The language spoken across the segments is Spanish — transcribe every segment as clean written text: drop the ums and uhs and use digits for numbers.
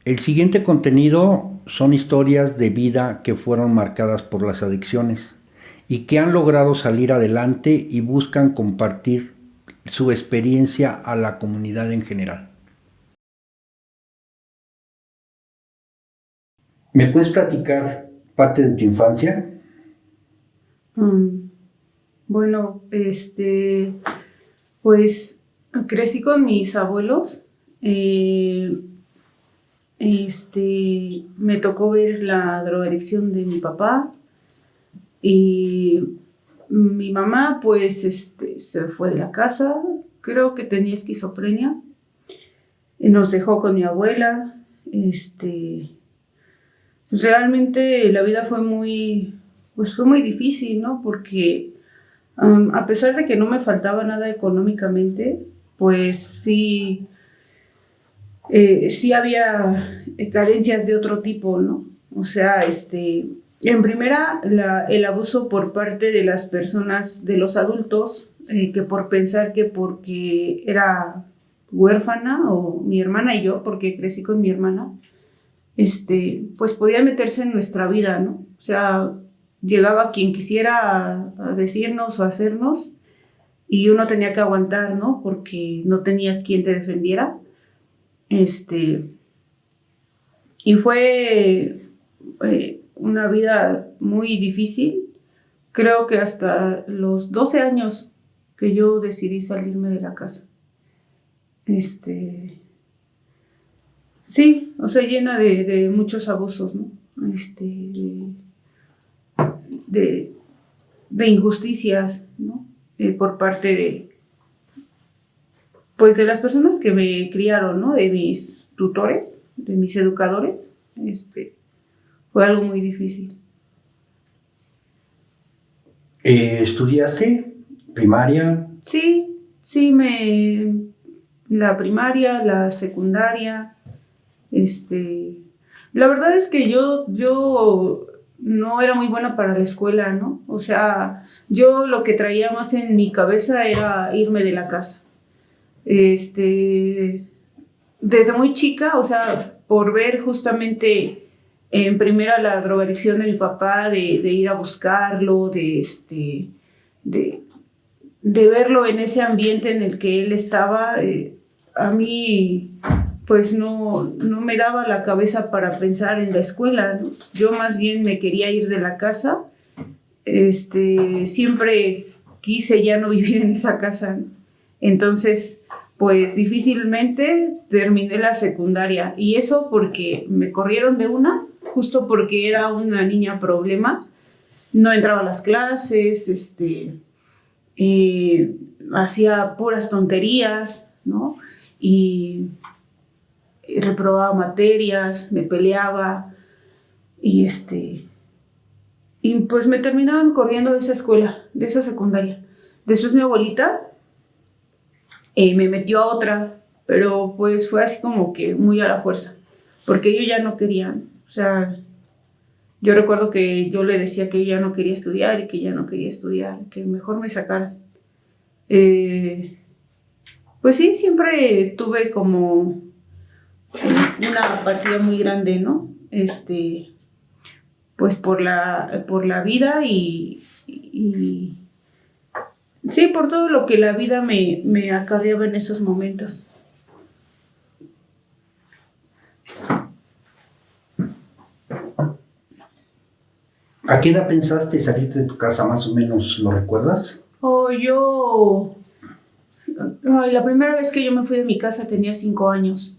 El siguiente contenido son historias de vida que fueron marcadas por las adicciones y que han logrado salir adelante y buscan compartir su experiencia a la comunidad en general. ¿Me puedes platicar parte de tu infancia? Mm, Bueno, pues crecí con mis abuelos. eh, Me tocó ver la drogadicción de mi papá y mi mamá, pues, se fue de la casa. Creo que tenía esquizofrenia y nos dejó con mi abuela. Pues realmente la vida fue muy difícil, ¿no? Porque a pesar de que no me faltaba nada económicamente, pues sí había carencias de otro tipo, ¿no? O sea, en primera, el abuso por parte de las personas, de los adultos, que por pensar que porque era huérfana, o mi hermana y yo, porque crecí con mi hermana, pues podía meterse en nuestra vida, ¿no? O sea, llegaba quien quisiera a decirnos o hacernos, y uno tenía que aguantar, ¿no? Porque no tenías quien te defendiera. Este, y fue una vida muy difícil. Creo que hasta los 12 años que yo decidí salirme de la casa. Sí, o sea, llena de muchos abusos, ¿no? De, de injusticias, ¿no? Por parte pues, de las personas que me criaron, ¿no? De mis tutores, de mis educadores. Fue algo muy difícil. ¿Estudiaste primaria? Sí, la primaria, la secundaria. La verdad es que yo no era muy buena para la escuela, ¿no? O sea, yo lo que traía más en mi cabeza era irme de la casa. Desde muy chica, o sea, por ver justamente en primera la drogadicción de mi papá, de ir a buscarlo, de, de verlo en ese ambiente en el que él estaba, a mí pues no me daba la cabeza para pensar en la escuela, ¿no? Yo más bien me quería ir de la casa. Siempre quise ya no vivir en esa casa, ¿no? Entonces, pues difícilmente terminé la secundaria, y eso porque me corrieron de una, justo porque era una niña problema. No entraba a las clases, hacía puras tonterías, ¿no? Y reprobaba materias, me peleaba, y y pues me terminaron corriendo de esa escuela, de esa secundaria. Después mi abuelita me metió a otra, pero pues fue así como que muy a la fuerza, porque ellos ya no querían. O sea, yo recuerdo que yo le decía que yo ya no quería estudiar y que ya no quería estudiar, que mejor me sacaran. Eh, pues sí, siempre tuve como una apatía muy grande, ¿no? Pues por la vida y sí, por todo lo que la vida me acarreaba en esos momentos. ¿A qué edad pensaste salir de tu casa más o menos? ¿Lo recuerdas? La primera vez que yo me fui de mi casa tenía 5 años.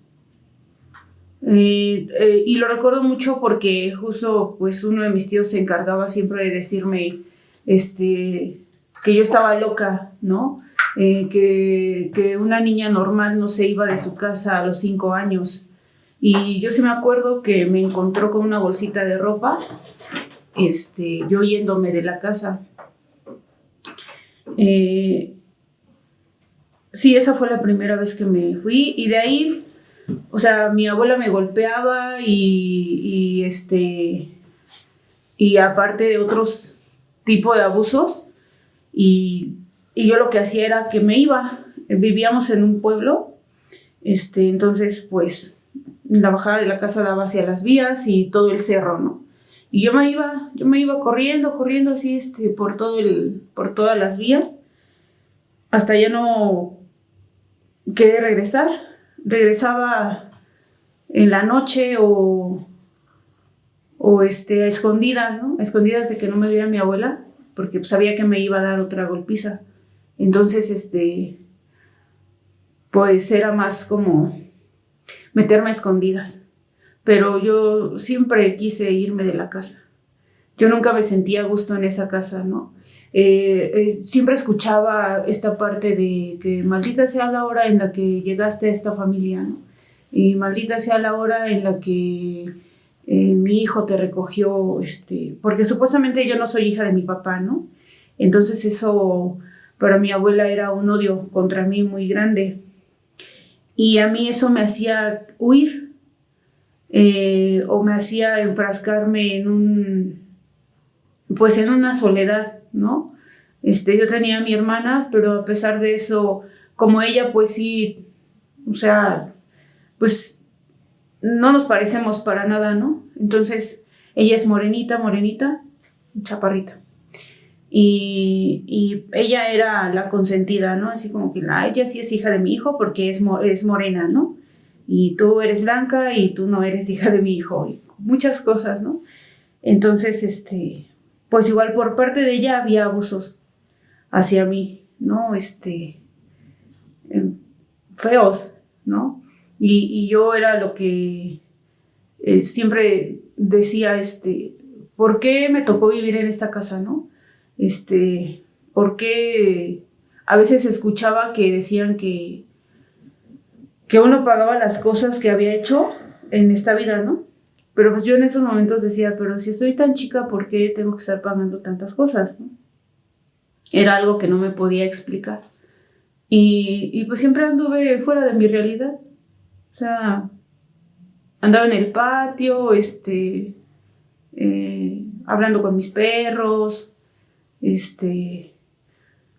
Y lo recuerdo mucho porque justo pues uno de mis tíos se encargaba siempre de decirme que yo estaba loca, ¿no? Que una niña normal no se iba de su casa a los 5 años. Y yo sí me acuerdo que me encontró con una bolsita de ropa, yo yéndome de la casa. Eh, sí, esa fue la primera vez que me fui, y de ahí, o sea, mi abuela me golpeaba y aparte de otros tipos de abusos, y, y yo lo que hacía era que me iba. Vivíamos en un pueblo, entonces pues la bajada de la casa daba hacia las vías y todo el cerro, ¿no? Y yo me iba corriendo así, por todas las vías, hasta ya no querer regresar. Regresaba en la noche o a escondidas, ¿no? A escondidas de que no me viera mi abuela, porque pues, sabía que me iba a dar otra golpiza. Entonces, pues era más como meterme a escondidas. Pero yo siempre quise irme de la casa. Yo nunca me sentía a gusto en esa casa, ¿no? Siempre escuchaba esta parte de que maldita sea la hora en la que llegaste a esta familia, ¿no? Y maldita sea la hora en la que mi hijo te recogió, porque supuestamente yo no soy hija de mi papá, ¿no? Entonces eso para mi abuela era un odio contra mí muy grande. Y a mí eso me hacía huir, o me hacía enfrascarme en una soledad, ¿no? Yo tenía a mi hermana, pero a pesar de eso, como ella, pues sí, o sea, pues no nos parecemos para nada, ¿no? Entonces, ella es morenita, chaparrita. Y ella era la consentida, ¿no? Así como que ella sí es hija de mi hijo porque es morena, ¿no? Y tú eres blanca y tú no eres hija de mi hijo. Y muchas cosas, ¿no? Entonces, pues igual por parte de ella había abusos hacia mí, ¿no? Feos, ¿no? Y yo era lo que siempre decía, ¿por qué me tocó vivir en esta casa, no? ¿Por qué a veces escuchaba que decían que uno pagaba las cosas que había hecho en esta vida, ¿no? Pero pues yo en esos momentos decía, pero si estoy tan chica, ¿por qué tengo que estar pagando tantas cosas, no? Era algo que no me podía explicar. Y pues siempre anduve fuera de mi realidad. O sea, andaba en el patio, hablando con mis perros,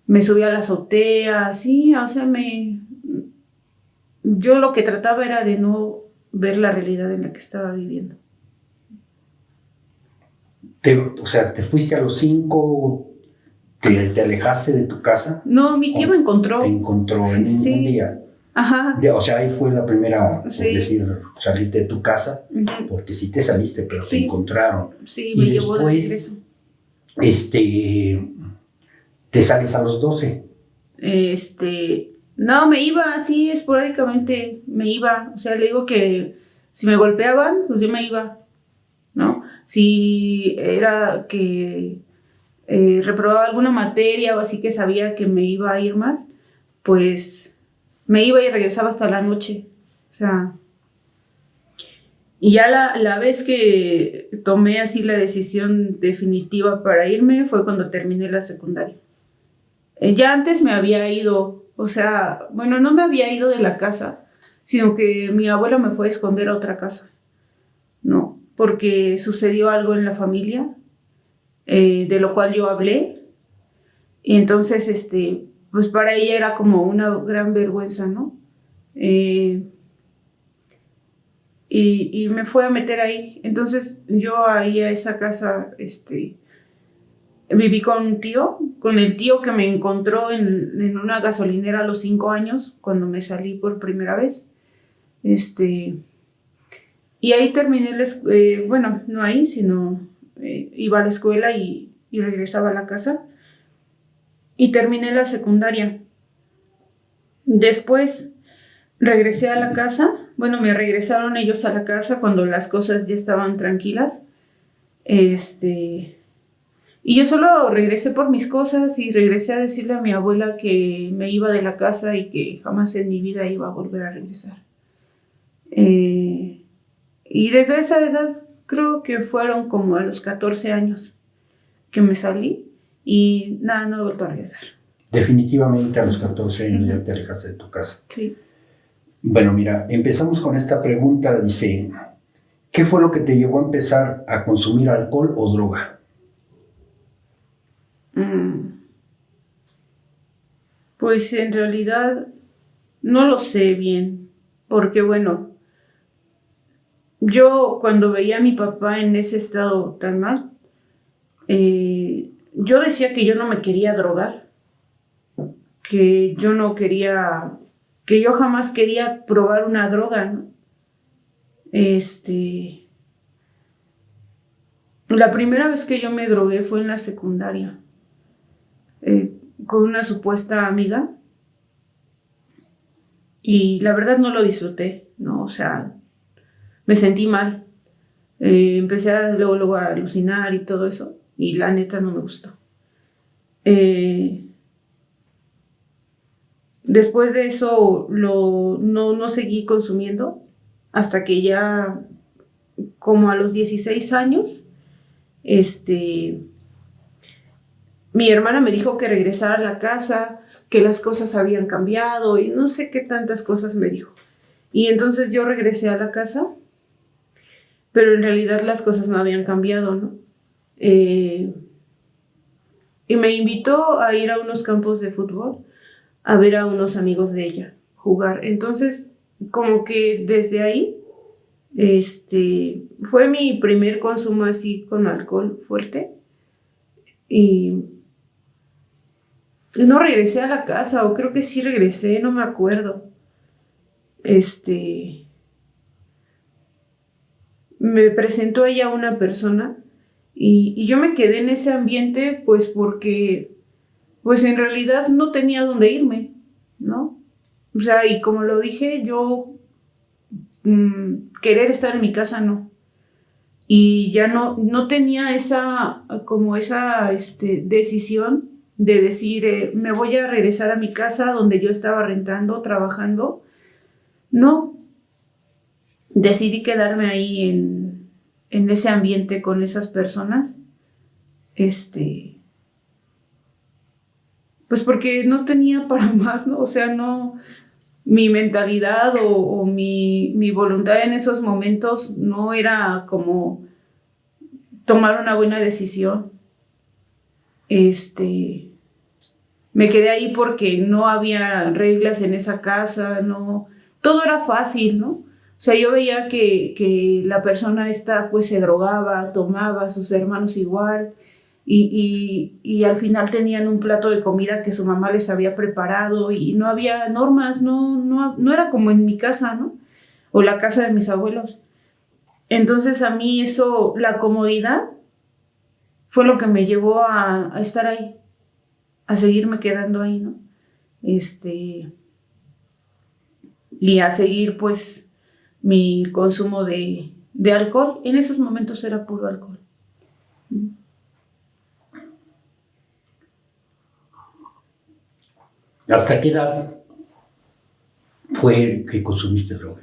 me subía a la azotea, sí, o sea, yo lo que trataba era de no ver la realidad en la que estaba viviendo. O sea, ¿te fuiste a los 5? ¿Te alejaste de tu casa? No, mi tío me encontró. Te encontró en Sí. un día. Ajá. O sea, ahí fue la primera, Sí. por decir, salir de tu casa, porque sí te saliste, pero Sí. te encontraron. Sí, me llevó de regreso. Te sales a los 12. No, me iba así esporádicamente, me iba. O sea, le digo que si me golpeaban, pues yo me iba, ¿no? Si era que reprobaba alguna materia o así que sabía que me iba a ir mal, pues me iba y regresaba hasta la noche. O sea, y ya la vez que tomé así la decisión definitiva para irme fue cuando terminé la secundaria. Ya antes me había ido, o sea, bueno, no me había ido de la casa, sino que mi abuelo me fue a esconder a otra casa, ¿no? Porque sucedió algo en la familia, de lo cual yo hablé, y entonces, pues para ella era como una gran vergüenza, ¿no? Y me fue a meter ahí. Entonces yo ahí a esa casa, viví con el tío que me encontró en una gasolinera a los 5 años, cuando me salí por primera vez. Y ahí terminé bueno, no ahí, sino iba a la escuela y regresaba a la casa. Y terminé la secundaria. Después regresé a la casa. Bueno, me regresaron ellos a la casa cuando las cosas ya estaban tranquilas. Y yo solo regresé por mis cosas y regresé a decirle a mi abuela que me iba de la casa y que jamás en mi vida iba a volver a regresar. Y desde esa edad, creo que fueron como a los 14 años que me salí y nada, no he vuelto a regresar. Definitivamente a los 14 años ya te alejaste de tu casa. Sí. Bueno, mira, empezamos con esta pregunta. Dice, ¿qué fue lo que te llevó a empezar a consumir alcohol o droga? Pues en realidad no lo sé bien, porque bueno, yo cuando veía a mi papá en ese estado tan mal, yo decía que yo no me quería drogar, que yo no quería, que yo jamás quería probar una droga, ¿no? La primera vez que yo me drogué fue en la secundaria, con una supuesta amiga, y la verdad no lo disfruté, ¿no? O sea, me sentí mal. Empecé luego a alucinar y todo eso, y la neta no me gustó. Después de eso no seguí consumiendo hasta que ya como a los 16 años, mi hermana me dijo que regresara a la casa, que las cosas habían cambiado y no sé qué tantas cosas me dijo. Y entonces yo regresé a la casa, pero en realidad las cosas no habían cambiado, ¿no? Y me invitó a ir a unos campos de fútbol a ver a unos amigos de ella jugar. Entonces, como que desde ahí, fue mi primer consumo así con alcohol fuerte. Y no regresé a la casa, o creo que sí regresé, no me acuerdo. Me presentó ella una persona y yo me quedé en ese ambiente pues porque pues en realidad no tenía dónde irme, ¿no? O sea, y como lo dije, yo querer estar en mi casa no. Y ya no tenía esa, como esa decisión de decir, me voy a regresar a mi casa donde yo estaba rentando, trabajando. No, decidí quedarme ahí en ese ambiente con esas personas, pues porque no tenía para más, ¿no? O sea, no, mi mentalidad o mi voluntad en esos momentos no era como tomar una buena decisión. Me quedé ahí porque no había reglas en esa casa, no, todo era fácil, ¿no? O sea, yo veía que la persona esta pues se drogaba, tomaba, sus hermanos igual, y al final tenían un plato de comida que su mamá les había preparado y no había normas, no era como en mi casa, ¿no? O la casa de mis abuelos. Entonces a mí eso, la comodidad, fue lo que me llevó a estar ahí, a seguirme quedando ahí, ¿no? Y a seguir pues mi consumo de alcohol. En esos momentos era puro alcohol. ¿Hasta qué edad fue que consumiste droga?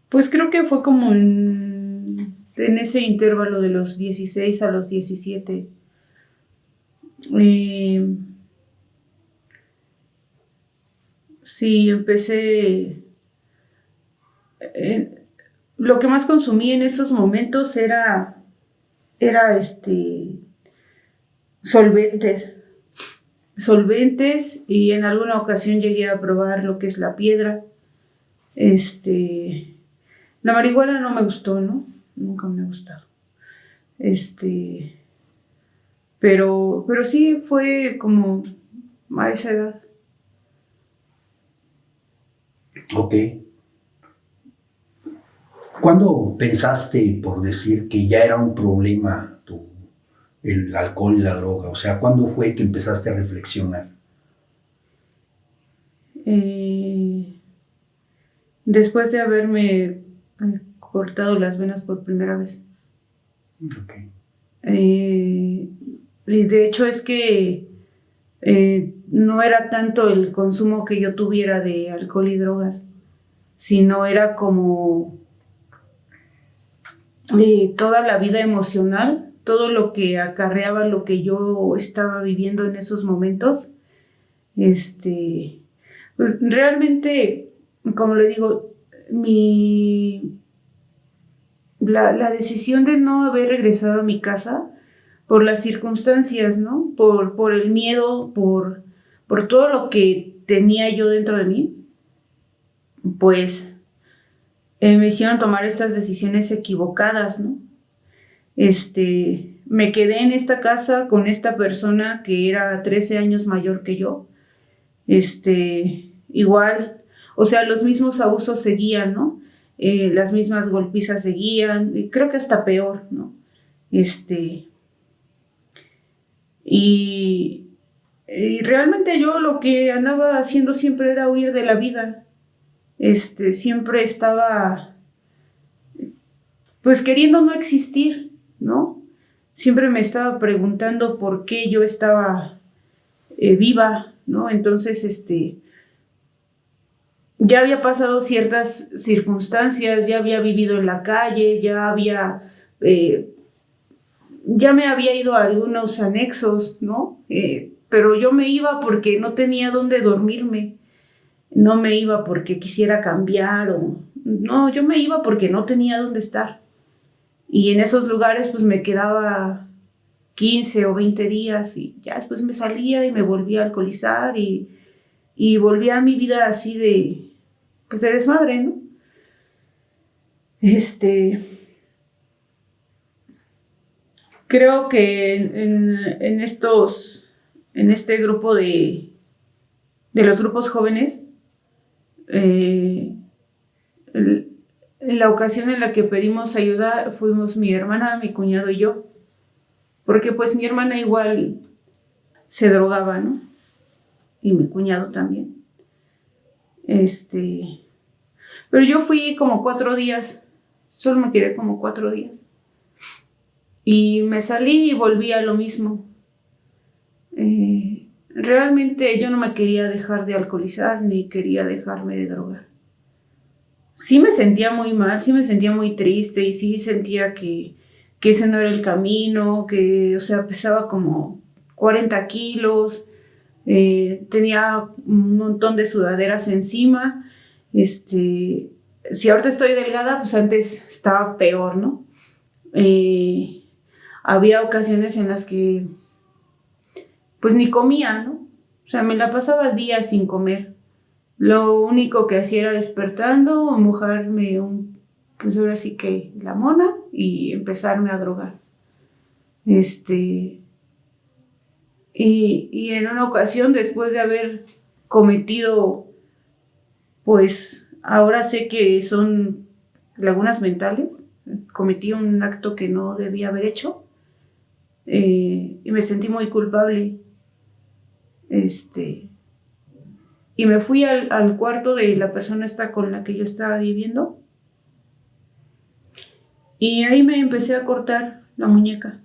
Pues creo que fue como en ese intervalo de los 16 a los 17. Sí, empecé. Lo que más consumí en esos momentos era solventes. Solventes, y en alguna ocasión llegué a probar lo que es la piedra. La marihuana no me gustó, ¿no? Nunca me ha gustado. Pero sí fue como a esa edad. Ok. ¿Cuándo pensaste, por decir, que ya era un problema el alcohol y la droga? O sea, ¿cuándo fue que empezaste a reflexionar? Después de haberme cortado las venas por primera vez. Okay. Y de hecho es que no era tanto el consumo que yo tuviera de alcohol y drogas, sino era como toda la vida emocional, todo lo que acarreaba lo que yo estaba viviendo en esos momentos. Pues realmente, como le digo, la decisión de no haber regresado a mi casa por las circunstancias, ¿no? Por el miedo, por todo lo que tenía yo dentro de mí, pues me hicieron tomar estas decisiones equivocadas, ¿no? Me quedé en esta casa con esta persona que era 13 años mayor que yo. Igual, o sea, los mismos abusos seguían, ¿no? Las mismas golpizas seguían, y creo que hasta peor, ¿no? Y realmente yo lo que andaba haciendo siempre era huir de la vida. Siempre estaba, pues, queriendo no existir, ¿no? Siempre me estaba preguntando por qué yo estaba viva, ¿no? Entonces, ya había pasado ciertas circunstancias, ya había vivido en la calle, ya me había ido a algunos anexos, ¿no? Pero yo me iba porque no tenía dónde dormirme, no me iba porque quisiera cambiar no, yo me iba porque no tenía dónde estar. Y en esos lugares pues me quedaba 15 o 20 días y ya después me salía y me volvía a alcoholizar y volvía a mi vida así pues de desmadre, ¿no? Creo que en este grupo de los grupos jóvenes, en la ocasión en la que pedimos ayuda fuimos mi hermana, mi cuñado y yo, porque pues mi hermana igual se drogaba, ¿no? Y mi cuñado también. Pero yo fui como 4 días, solo me quedé como 4 días. Y me salí y volví a lo mismo. Realmente yo no me quería dejar de alcoholizar ni quería dejarme de drogar. Sí me sentía muy mal, sí me sentía muy triste y sí sentía que ese no era el camino, o sea, pesaba como 40 kilos, tenía un montón de sudaderas encima. Si ahorita estoy delgada, pues antes estaba peor, ¿no? Había ocasiones en las que pues ni comía, ¿no? O sea, me la pasaba días sin comer. Lo único que hacía era despertando, mojarme pues ahora sí que la mona y empezarme a drogar. Y en una ocasión, después de haber cometido, pues ahora sé que son lagunas mentales, cometí un acto que no debía haber hecho, y me sentí muy culpable. Y me fui al cuarto de la persona esta con la que yo estaba viviendo y ahí me empecé a cortar la muñeca.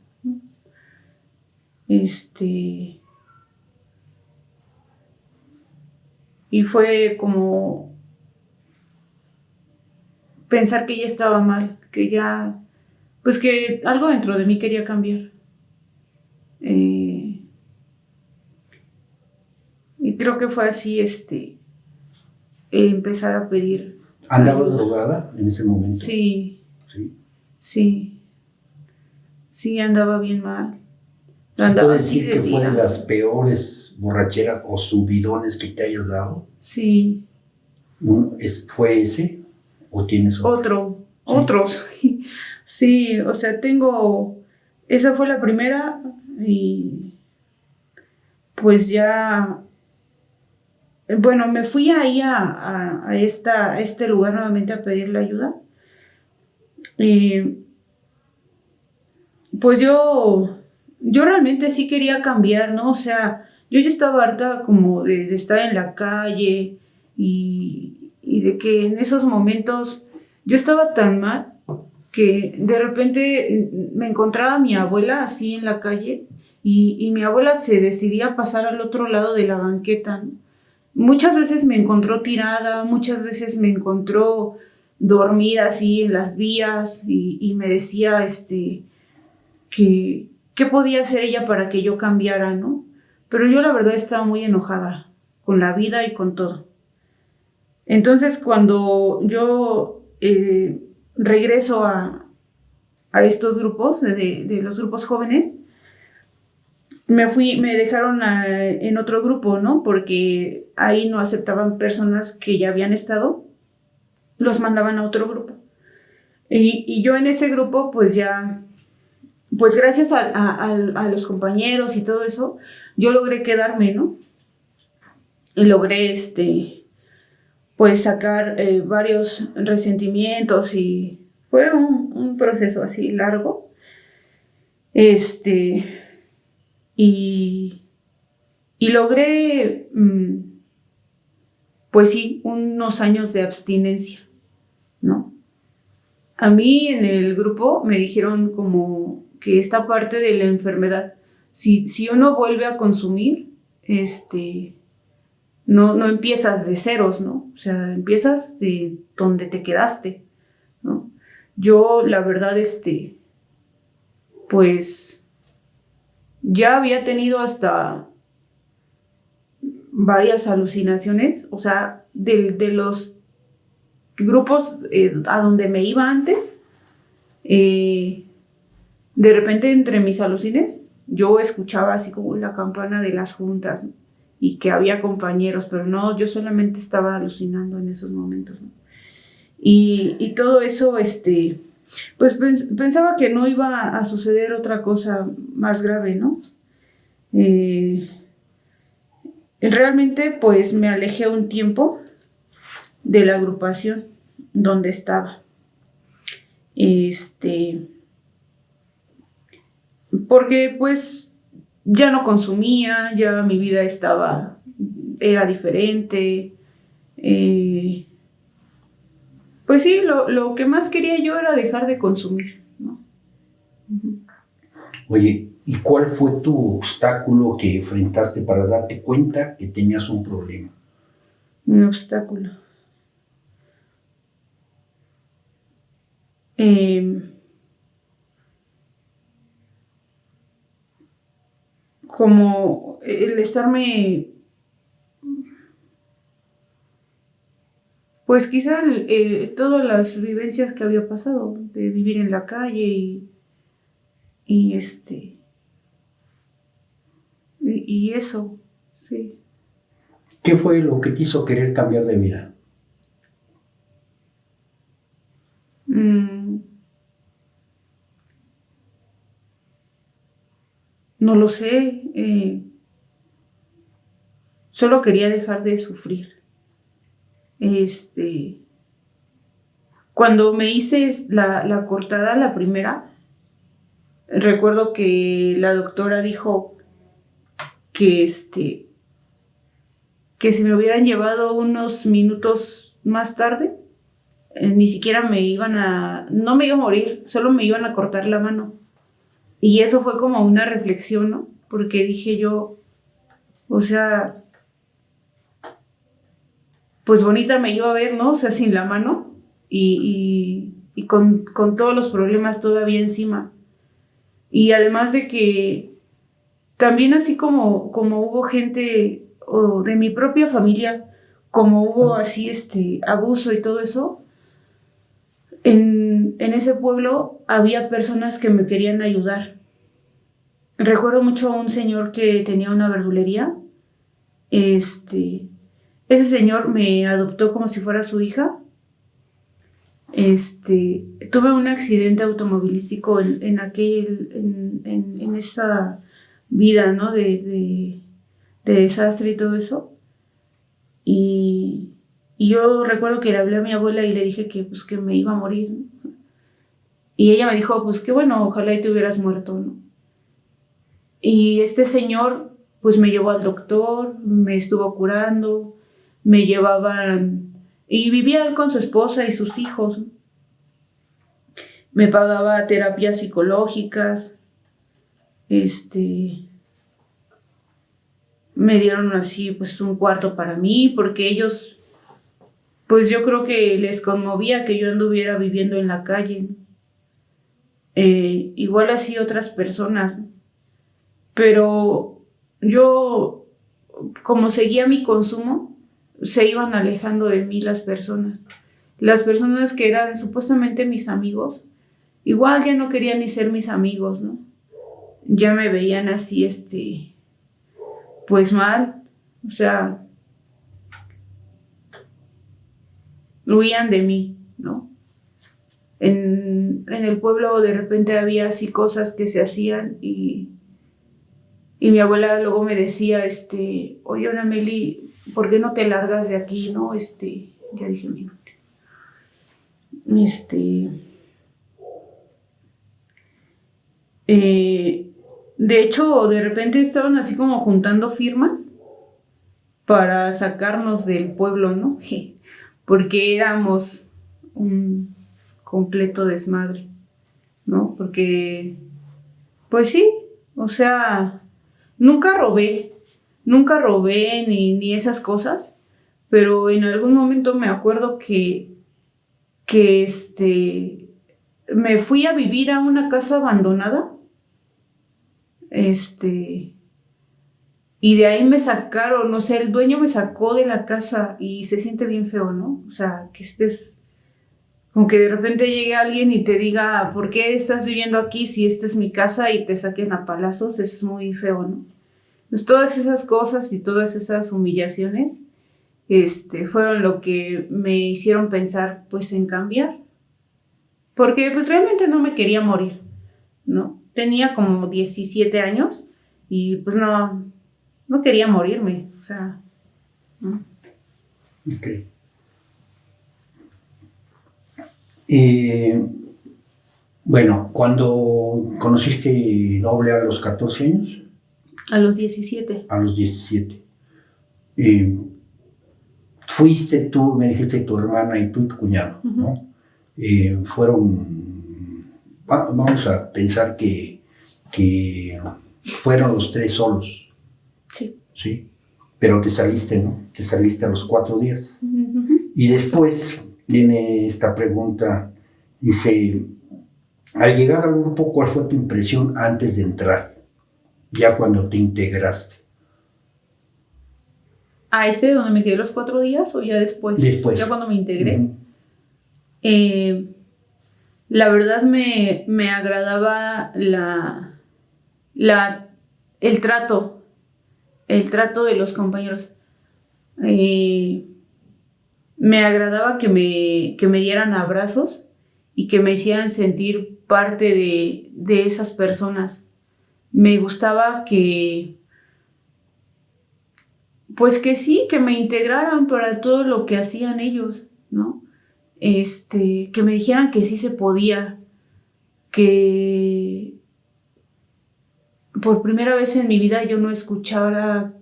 Y fue como pensar que ya estaba mal, que ya, pues que algo dentro de mí quería cambiar. Y creo que fue así, empezar a pedir. ¿Andabas drogada en ese momento? Sí. Sí. Sí. Sí, andaba bien mal. ¿Se puede decir que fue de las peores borracheras o subidones que te hayas dado? Sí. ¿Fue ese o tienes otro? ¿Sí? Otros. Sí, o sea, esa fue la primera y pues ya, bueno, me fui ahí a este lugar nuevamente a pedirle ayuda. Y pues yo realmente sí quería cambiar, ¿no? O sea, yo ya estaba harta como de estar en la calle y de que en esos momentos yo estaba tan mal que de repente me encontraba a mi abuela así en la calle y mi abuela se decidía a pasar al otro lado de la banqueta, ¿no? Muchas veces me encontró tirada, muchas veces me encontró dormida así en las vías y me decía qué podía hacer ella para que yo cambiara, ¿no? Pero yo la verdad estaba muy enojada con la vida y con todo. Entonces cuando yo regreso a estos grupos, de los grupos jóvenes, me dejaron en otro grupo, ¿no? Porque ahí no aceptaban personas que ya habían estado. los mandaban a otro grupo. Y yo en ese grupo, pues ya, pues gracias a los compañeros y todo eso, yo logré quedarme, ¿no? Y logré, pues sacar varios resentimientos y fue un proceso así largo. Y logré, pues sí, unos años de abstinencia, ¿no? A mí en el grupo me dijeron como que esta parte de la enfermedad, si uno vuelve a consumir, no empiezas de ceros, ¿no? O sea, empiezas de donde te quedaste, ¿no? Yo, la verdad, pues ya había tenido hasta varias alucinaciones, o sea, de los grupos a donde me iba antes, de repente entre mis alucines, yo escuchaba así como la campana de las juntas, ¿no? Y que había compañeros, pero no, yo solamente estaba alucinando en esos momentos, ¿no? Y todo eso, pues pensaba que no iba a suceder otra cosa más grave, ¿no? Realmente, pues me alejé un tiempo de la agrupación donde estaba. Porque pues ya no consumía, ya mi vida era diferente. Pues sí, lo que más quería yo era dejar de consumir, ¿no? Uh-huh. Oye, ¿y cuál fue tu obstáculo que enfrentaste para darte cuenta que tenías un problema? Mi obstáculo. Como el estarme, pues quizá todas las vivencias que había pasado, de vivir en la calle y eso, sí. ¿Qué fue lo que te hizo querer cambiar de vida? No lo sé, solo quería dejar de sufrir. Cuando me hice la cortada, la primera, recuerdo que la doctora dijo que que si me hubieran llevado unos minutos más tarde, ni siquiera no me iba a morir, solo me iban a cortar la mano. Y eso fue como una reflexión, ¿no? Porque dije yo, o sea, pues bonita me iba a ver, ¿no? O sea, sin la mano y con todos los problemas todavía encima. Y además de que también así como hubo gente o de mi propia familia, como hubo así abuso y todo eso, en ese pueblo había personas que me querían ayudar. Recuerdo mucho a un señor que tenía una verdulería. Ese señor me adoptó como si fuera su hija. Tuve un accidente automovilístico en esa vida, ¿no? De desastre y todo eso. Y yo recuerdo que le hablé a mi abuela y le dije que, pues, que me iba a morir, ¿no? Y ella me dijo, pues, que bueno, ojalá y te hubieras muerto, ¿no? Y este señor, pues, me llevó al doctor, me estuvo curando, me llevaban... Y vivía él con su esposa y sus hijos, ¿no? Me pagaba terapias psicológicas, me dieron así, pues, un cuarto para mí, porque ellos, pues, yo creo que les conmovía que yo anduviera viviendo en la calle, ¿no? Igual así otras personas, ¿no? Pero yo, como seguía mi consumo, se iban alejando de mí las personas. Las personas que eran supuestamente mis amigos, igual ya no querían ni ser mis amigos, ¿no? Ya me veían así, pues mal, o sea, huían de mí, ¿no? En el pueblo de repente había así cosas que se hacían y mi abuela luego me decía, oye, Ana Meli, ¿por qué no te largas de aquí, no? Ya dije mi nombre. De hecho, de repente estaban así como juntando firmas para sacarnos del pueblo, ¿no? Porque éramos un completo desmadre, ¿no? Porque, pues sí, o sea, nunca robé ni esas cosas, pero en algún momento me acuerdo que me fui a vivir a una casa abandonada, y de ahí me sacaron, no sé, el dueño me sacó de la casa y se siente bien feo, ¿no? O sea, que estés, como que de repente llegue alguien y te diga, ¿por qué estás viviendo aquí si esta es mi casa? Y te saquen a palazos, es muy feo, ¿no? Pues todas esas cosas y todas esas humillaciones, fueron lo que me hicieron pensar, pues, en cambiar. Porque, pues, realmente no me quería morir, ¿no? Tenía como 17 años y, pues, no quería morirme, o sea, ¿no? Ok. Bueno, cuando conociste doble a los 14 años. A los 17. A los 17. Fuiste tú, me dijiste tu hermana y tú y tu cuñado, ¿no? Vamos a pensar que fueron los tres solos. Sí. ¿Sí? Pero te saliste, ¿no? Te saliste a los 4 días. Y después viene esta pregunta, dice, al llegar al grupo, ¿cuál fue tu impresión antes de entrar? Ya cuando te integraste. ¿A donde me quedé los 4 días o ya después? Después. Ya cuando me integré. La verdad me agradaba el trato de los compañeros. Me agradaba que me dieran abrazos y que me hicieran sentir parte de esas personas. Me gustaba pues que sí, que me integraran para todo lo que hacían ellos, ¿no? Que me dijeran que sí se podía, que por primera vez en mi vida yo no escuchara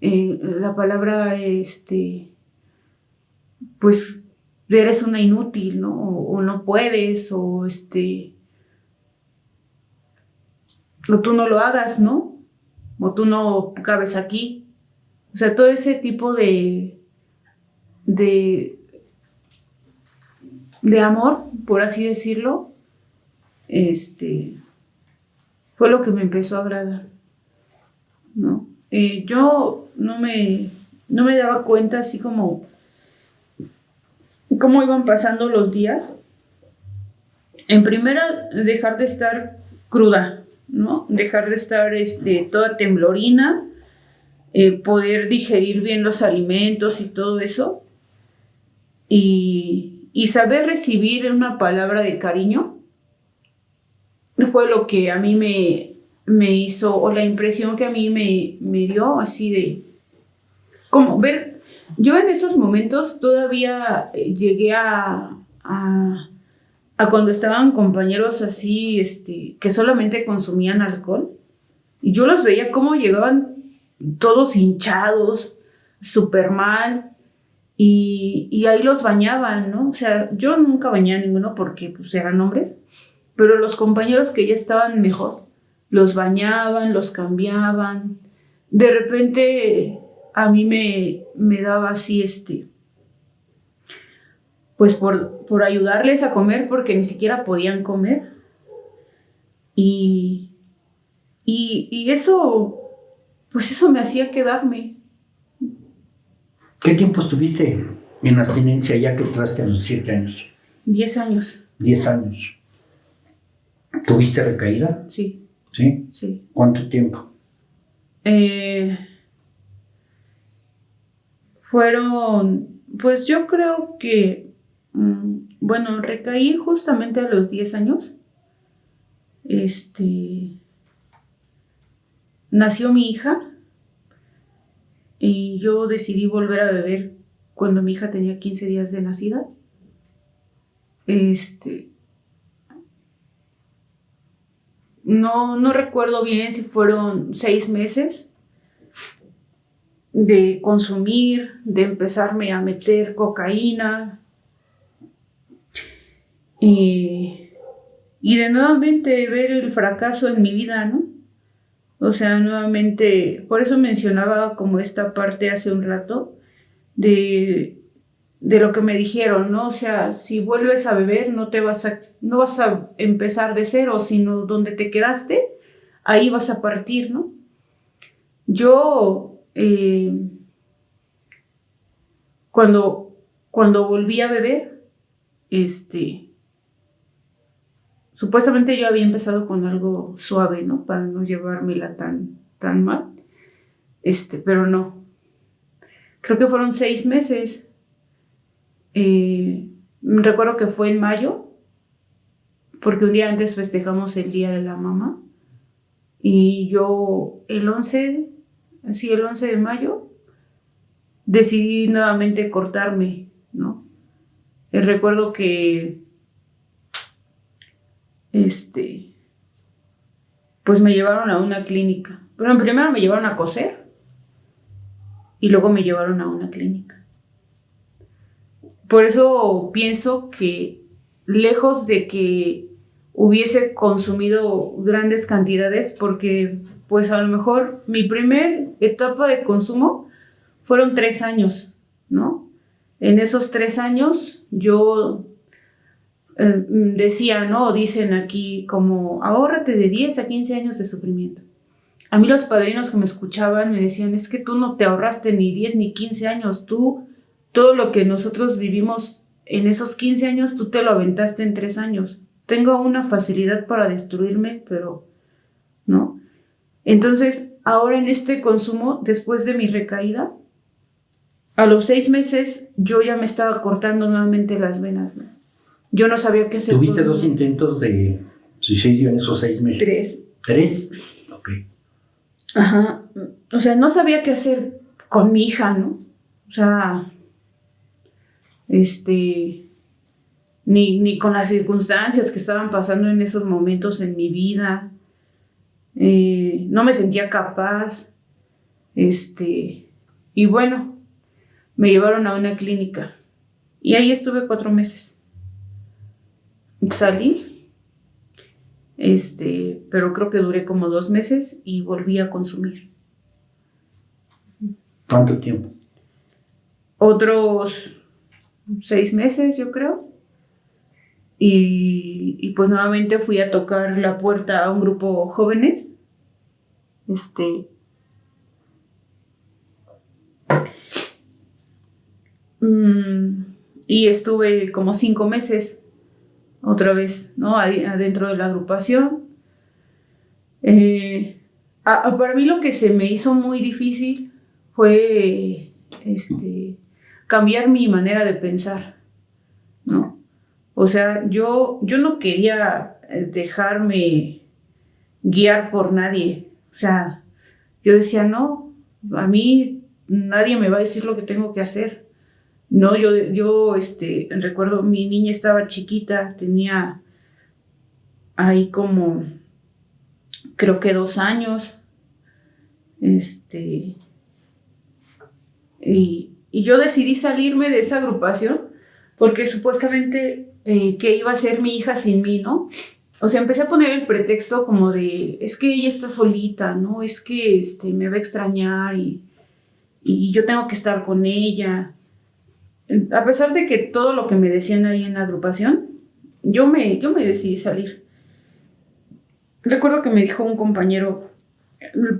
la palabra, pues eres una inútil, ¿no? O no puedes, o tú no lo hagas, ¿no? O tú no cabes aquí. O sea, todo ese tipo de amor, por así decirlo, fue lo que me empezó a agradar, ¿no? Yo no me daba cuenta así como cómo iban pasando los días. En primera, dejar de estar cruda, ¿no? Dejar de estar toda temblorina, poder digerir bien los alimentos y todo eso, y saber recibir una palabra de cariño fue lo que a mí me hizo, o la impresión que a mí me dio, así de como ver. Yo en esos momentos todavía llegué a cuando estaban compañeros así, que solamente consumían alcohol, y yo los veía cómo llegaban todos hinchados, súper mal, y ahí los bañaban, ¿no? O sea, yo nunca bañé a ninguno porque pues eran hombres, pero los compañeros que ya estaban mejor, los bañaban, los cambiaban. De repente a mí me daba así, pues por ayudarles a comer, porque ni siquiera podían comer. Y eso, pues eso me hacía quedarme. ¿Qué tiempo estuviste en abstinencia ya que entraste a los 7 años? 10 años. 10 años. ¿Tuviste recaída? Sí. ¿Sí? Sí. ¿Cuánto tiempo? Fueron Pues yo creo que, bueno, recaí justamente a los 10 años. Nació mi hija y yo decidí volver a beber cuando mi hija tenía 15 días de nacida. No recuerdo bien si fueron 6 meses de consumir, de empezarme a meter cocaína y de nuevamente ver el fracaso en mi vida, ¿no? O sea, nuevamente, por eso mencionaba como esta parte hace un rato de lo que me dijeron, ¿no? O sea, si vuelves a beber no vas a empezar de cero, sino donde te quedaste, ahí vas a partir, ¿no? Yo, cuando volví a beber, supuestamente yo había empezado con algo suave, ¿no? Para no llevármela tan mal. Pero no. Creo que fueron 6 meses. Recuerdo que fue en mayo, porque un día antes festejamos el Día de la Mamá. Y yo el 11 de mayo, decidí nuevamente cortarme, ¿no? Recuerdo que pues me llevaron a una clínica. Pero primero me llevaron a coser y luego me llevaron a una clínica. Por eso pienso que lejos de que hubiese consumido grandes cantidades, porque pues a lo mejor mi primer etapa de consumo fueron 3 años, ¿no? En esos 3 años yo decía, ¿no? Dicen aquí como, ahórrate de 10 a 15 años de sufrimiento. A mí los padrinos que me escuchaban me decían, es que tú no te ahorraste ni 10 ni 15 años, tú, todo lo que nosotros vivimos en esos 15 años, tú te lo aventaste en 3 años. Tengo una facilidad para destruirme, pero no. Entonces, ahora en este consumo, después de mi recaída, a los 6 meses yo ya me estaba cortando nuevamente las venas, ¿no? Yo no sabía qué hacer. ¿Tuviste 2 intentos de suicidio en esos 6 meses? 3. ¿3? Ok. Ajá. O sea, no sabía qué hacer con mi hija, ¿no? O sea, ni con las circunstancias que estaban pasando en esos momentos en mi vida. No me sentía capaz. Y bueno, me llevaron a una clínica. Y ahí estuve 4 meses. Salí, pero creo que duré como 2 meses y volví a consumir. ¿Cuánto tiempo? Otros 6 meses, yo creo. Y pues nuevamente fui a tocar la puerta a un grupo jóvenes. Y estuve como 5 meses otra vez, ¿no? Adentro de la agrupación. Para mí lo que se me hizo muy difícil fue cambiar mi manera de pensar, ¿no? O sea, yo no quería dejarme guiar por nadie. O sea, yo decía, no, a mí nadie me va a decir lo que tengo que hacer. No, yo recuerdo, mi niña estaba chiquita, tenía ahí como, creo que 2 años, y yo decidí salirme de esa agrupación porque supuestamente que iba a ser mi hija sin mí, ¿no? O sea, empecé a poner el pretexto como de, es que ella está solita, ¿no? Es que me va a extrañar y yo tengo que estar con ella. A pesar de que todo lo que me decían ahí en la agrupación, yo me decidí salir. Recuerdo que me dijo un compañero,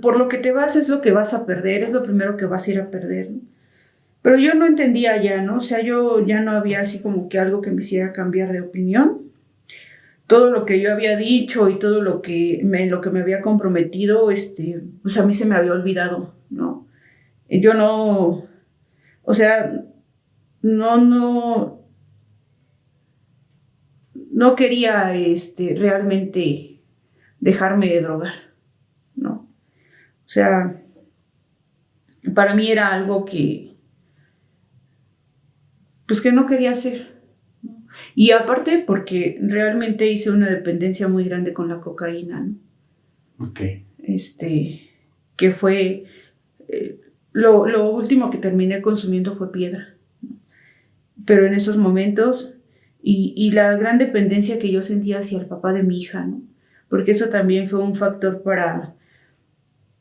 por lo que te vas es lo que vas a perder, es lo primero que vas a ir a perder, ¿no? Pero yo no entendía ya, ¿no? O sea, yo ya no había así como que algo que me hiciera cambiar de opinión. Todo lo que yo había dicho y todo lo que me había comprometido, pues a mí se me había olvidado, ¿no? Yo no, o sea, no, no quería realmente dejarme de drogar, ¿no? O sea, para mí era algo pues que no quería hacer. Y aparte porque realmente hice una dependencia muy grande con la cocaína, ¿no? Okay. Que fue, lo último que terminé consumiendo fue piedra, ¿no? Pero en esos momentos, y la gran dependencia que yo sentía hacia el papá de mi hija, ¿no? Porque eso también fue un factor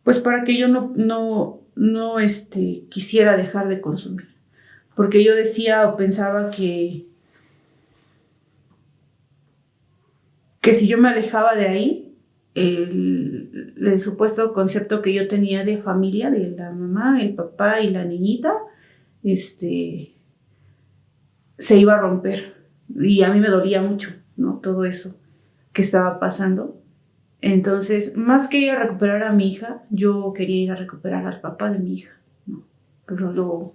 pues para que yo no quisiera dejar de consumir. Porque yo decía o pensaba que si yo me alejaba de ahí, el supuesto concepto que yo tenía de familia, de la mamá, el papá y la niñita, se iba a romper. Y a mí me dolía mucho, ¿no? Todo eso que estaba pasando. Entonces, más que ir a recuperar a mi hija, yo quería ir a recuperar al papá de mi hija, ¿no? Pero lo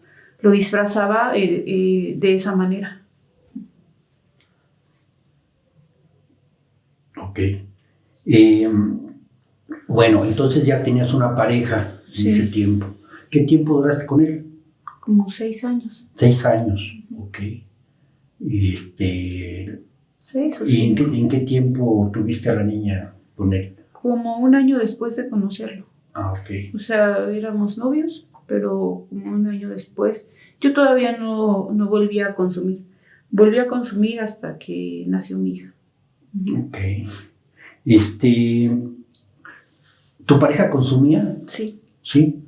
disfrazaba de esa manera. Ok. Bueno, entonces ya tenías una pareja en ese tiempo. ¿Qué tiempo duraste con él? Como 6 años. 6 años, ok. ¿Y 6 o 5. en qué tiempo tuviste a la niña con él? Como 1 año después de conocerlo. Ah, ok. O sea, éramos novios, pero como 1 año después, yo todavía no volví a consumir. Volví a consumir hasta que nació mi hija. Ok. ¿Tu pareja consumía? Sí. ¿Sí?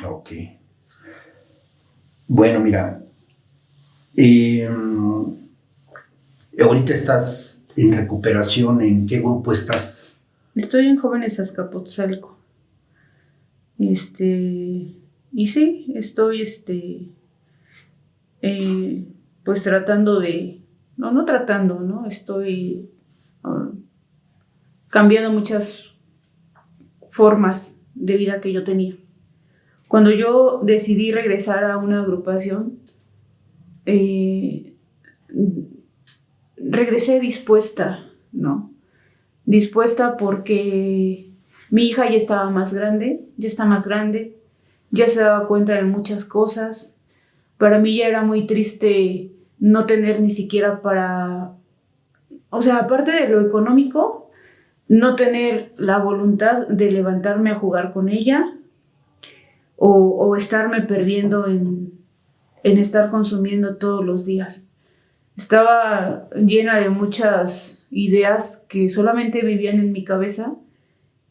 Ok. Bueno, mira, ahorita estás en recuperación. ¿En qué grupo estás? Estoy en Jóvenes Azcapotzalco. Y sí, estoy pues tratando de, no tratando, ¿no? Estoy cambiando muchas formas de vida que yo tenía. Cuando yo decidí regresar a una agrupación, regresé dispuesta, ¿no? Dispuesta porque mi hija ya estaba más grande, ya se daba cuenta de muchas cosas. Para mí ya era muy triste no tener ni siquiera o sea, aparte de lo económico, no tener la voluntad de levantarme a jugar con ella o estarme perdiendo en estar consumiendo todos los días. Estaba llena de muchas ideas que solamente vivían en mi cabeza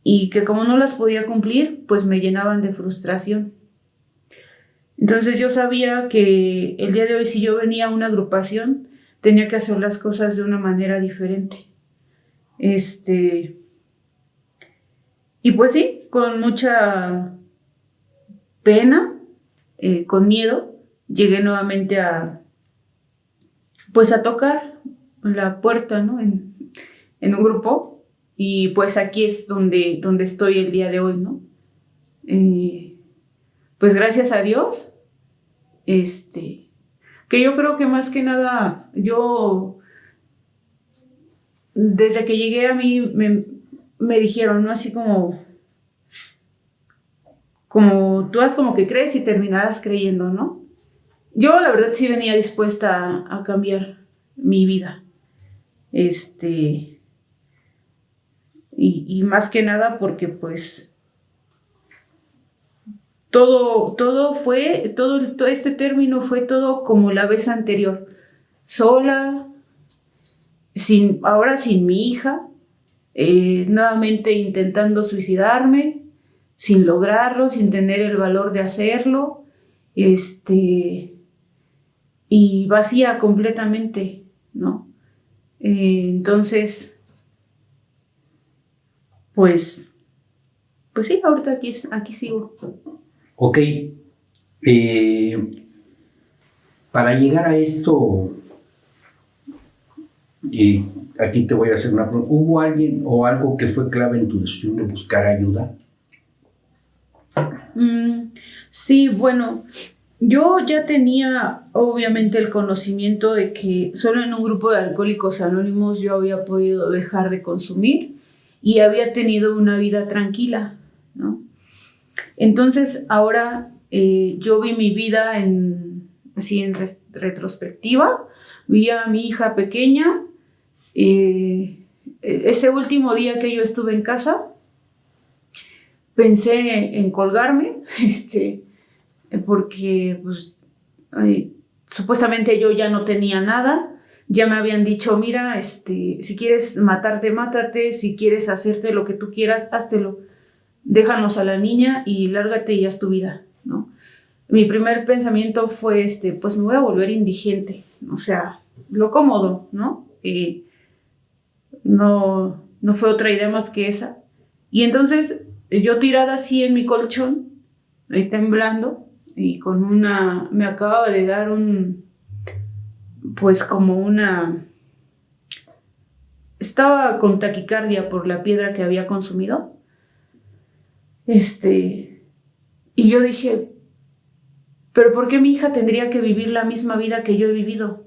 y que como no las podía cumplir, pues me llenaban de frustración. Entonces yo sabía que el día de hoy, si yo venía a una agrupación, tenía que hacer las cosas de una manera diferente. Y pues sí, con mucha pena, con miedo, llegué nuevamente a tocar la puerta, ¿no? En un grupo, y pues aquí es donde estoy el día de hoy, ¿no? Pues gracias a Dios, que yo creo que más que nada, yo, desde que llegué a mí, me dijeron, ¿no? Así como tú haz como que crees y terminarás creyendo, ¿no? Yo la verdad sí venía dispuesta a cambiar mi vida. Y más que nada porque pues todo este término fue todo como la vez anterior. Sola, ahora sin mi hija, nuevamente intentando suicidarme, sin lograrlo, sin tener el valor de hacerlo, y vacía completamente, ¿no? Entonces, pues sí, ahorita aquí sigo. Ok. Para llegar a esto, aquí te voy a hacer una pregunta. ¿Hubo alguien o algo que fue clave en tu decisión de buscar ayuda? Sí, bueno, Yo ya tenía obviamente el conocimiento de que solo en un grupo de Alcohólicos Anónimos yo había podido dejar de consumir y había tenido una vida tranquila, ¿no? Entonces ahora yo vi mi vida así en retrospectiva, vi a mi hija pequeña, ese último día que yo estuve en casa, pensé en colgarme, porque pues, supuestamente yo ya no tenía nada, ya me habían dicho, mira, si quieres matarte, mátate, si quieres hacerte lo que tú quieras, háztelo, déjanos a la niña y lárgate y haz tu vida, ¿no? Mi primer pensamiento fue, pues me voy a volver indigente, o sea, lo cómodo, ¿no? No fue otra idea más que esa. Y entonces yo tirada así en mi colchón, ahí temblando, y me acababa de dar estaba con taquicardia por la piedra que había consumido. Y yo dije, ¿pero por qué mi hija tendría que vivir la misma vida que yo he vivido?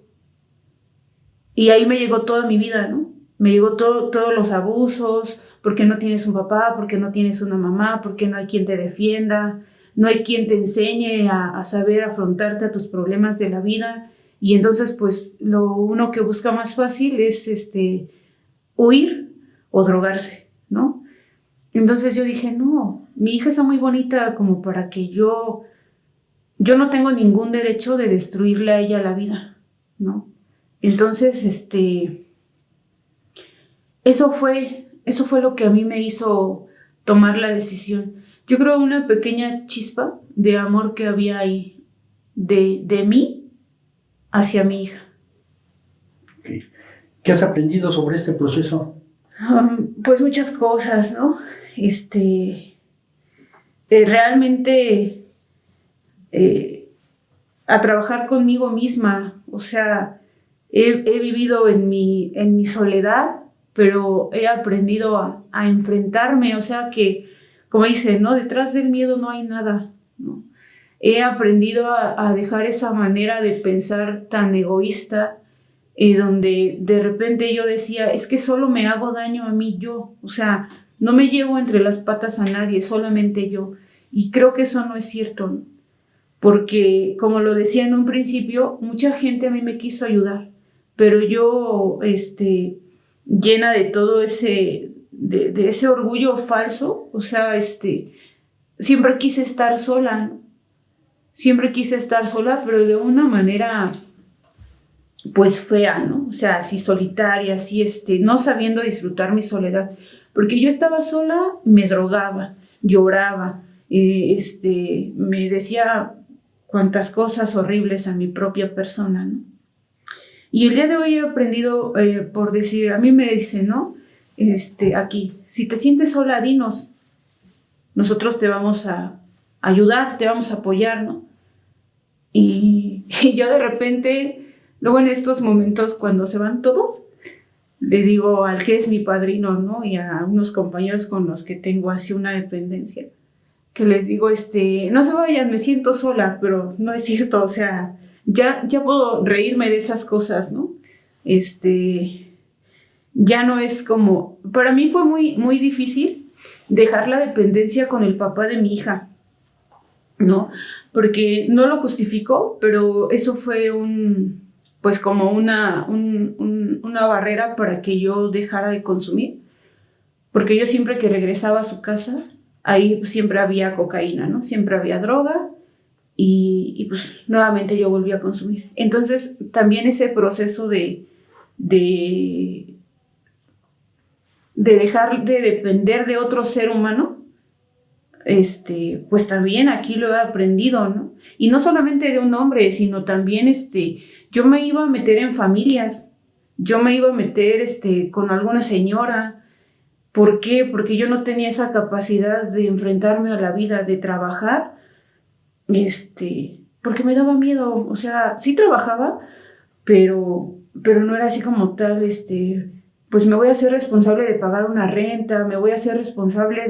Y ahí me llegó toda mi vida, ¿no? Me llegó todos los abusos, porque no tienes un papá, porque no tienes una mamá, porque no hay quien te defienda, no hay quien te enseñe a saber afrontarte a tus problemas de la vida. Y entonces, pues, lo uno que busca más fácil es huir o drogarse, ¿no? Entonces yo dije, no, mi hija está muy bonita como para que yo no tengo ningún derecho de destruirle a ella la vida, ¿no? Entonces, eso fue lo que a mí me hizo tomar la decisión. Yo creo una pequeña chispa de amor que había ahí de mí hacia mi hija. ¿Qué has aprendido sobre este proceso? Pues muchas cosas, ¿no? Realmente a trabajar conmigo misma, o sea, he vivido en mi soledad, pero he aprendido a enfrentarme, o sea que, como dice, ¿no? Detrás del miedo no hay nada, ¿no? He aprendido a dejar esa manera de pensar tan egoísta, donde de repente yo decía, es que solo me hago daño a mí yo, o sea, no me llevo entre las patas a nadie, solamente yo. Y creo que eso no es cierto, ¿no? Porque, como lo decía en un principio, mucha gente a mí me quiso ayudar, pero yo, llena de todo de ese orgullo falso, o sea, siempre quise estar sola, ¿no? Siempre quise estar sola, pero de una manera, pues, fea, ¿no? O sea, así solitaria, así, no sabiendo disfrutar mi soledad. Porque yo estaba sola, me drogaba, lloraba, me decía cuantas cosas horribles a mi propia persona, ¿no? Y el día de hoy he aprendido, por decir, a mí me dicen, ¿no? Aquí, si te sientes sola, dinos, nosotros te vamos a ayudar, te vamos a apoyar, ¿no? Y yo de repente, luego en estos momentos cuando se van todos, le digo al que es mi padrino, ¿no? Y a unos compañeros con los que tengo así una dependencia, que les digo, no se vayan, me siento sola, pero no es cierto, o sea, ya puedo reírme de esas cosas, ¿no? Ya no es como, para mí fue muy, muy difícil dejar la dependencia con el papá de mi hija, ¿no? Porque no lo justificó, pero eso fue pues como una barrera para que yo dejara de consumir, porque yo siempre que regresaba a su casa, ahí siempre había cocaína, ¿no? Siempre había droga y pues nuevamente yo volví a consumir. Entonces también ese proceso de dejar de depender de otro ser humano, pues también aquí lo he aprendido, ¿no? Y no solamente de un hombre, sino también, yo me iba a meter en familias, yo me iba a meter, con alguna señora. ¿Por qué? Porque yo no tenía esa capacidad de enfrentarme a la vida, de trabajar, porque me daba miedo, o sea, sí trabajaba, pero no era así como tal, pues me voy a ser responsable de pagar una renta, me voy a ser responsable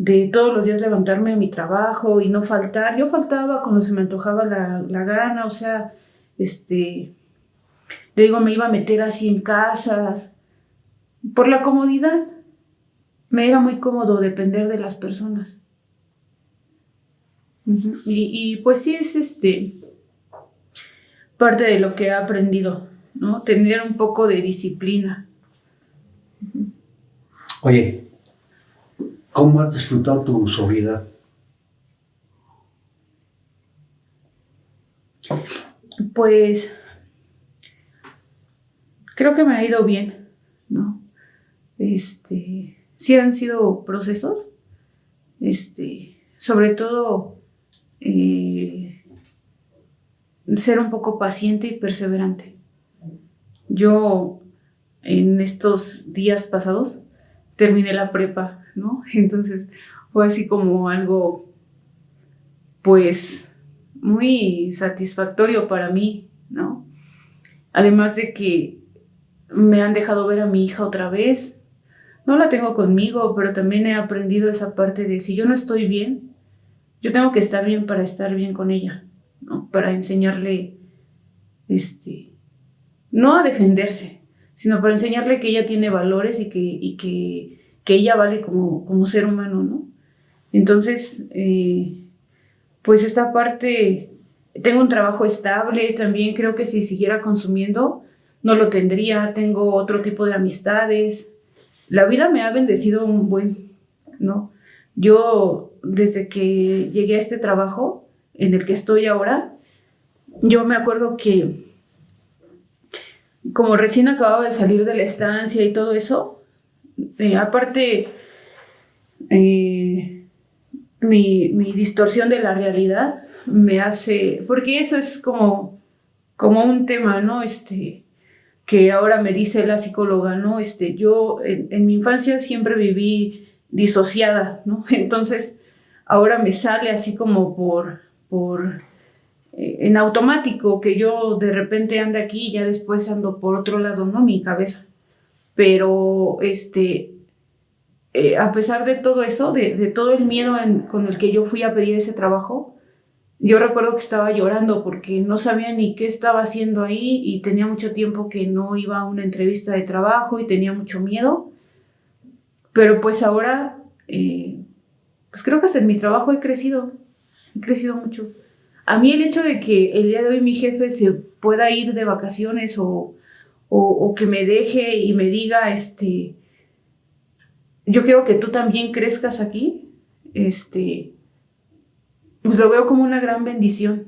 de todos los días levantarme a mi trabajo y no faltar. Yo faltaba cuando se me antojaba la gana, o sea, te digo, me iba a meter así en casas, por la comodidad. Me era muy cómodo depender de las personas. Y pues sí es parte de lo que he aprendido, ¿no? Tener un poco de disciplina. Oye, ¿cómo has disfrutado tu sobriedad? Pues creo que me ha ido bien, ¿no? Sí han sido procesos, sobre todo ser un poco paciente y perseverante. Yo en estos días pasados terminé la prepa, ¿no? Entonces fue así como algo, pues, muy satisfactorio para mí, ¿no? Además de que me han dejado ver a mi hija otra vez. No la tengo conmigo, pero también he aprendido esa parte de si yo no estoy bien, yo tengo que estar bien para estar bien con ella, ¿no? Para enseñarle, no a defenderse, sino para enseñarle que ella tiene valores y que ella vale como ser humano, ¿no? Entonces, pues esta parte, tengo un trabajo estable, también creo que si siguiera consumiendo, no lo tendría, tengo otro tipo de amistades. La vida me ha bendecido un buen, ¿no? Yo, desde que llegué a este trabajo en el que estoy ahora, yo me acuerdo que como recién acababa de salir de la estancia y todo eso, aparte, mi distorsión de la realidad me hace, porque eso es como un tema, ¿no? Que ahora me dice la psicóloga, ¿no? Yo en mi infancia siempre viví disociada, ¿no? Entonces, ahora me sale así como en automático, que yo de repente ando aquí y ya después ando por otro lado, ¿no? Mi cabeza. Pero, a pesar de todo eso, de todo el miedo con el que yo fui a pedir ese trabajo, yo recuerdo que estaba llorando porque no sabía ni qué estaba haciendo ahí y tenía mucho tiempo que no iba a una entrevista de trabajo y tenía mucho miedo. Pero pues ahora, pues creo que hasta en mi trabajo he crecido mucho. A mí el hecho de que el día de hoy mi jefe se pueda ir de vacaciones o que me deje y me diga, yo quiero que tú también crezcas aquí, pues lo veo como una gran bendición.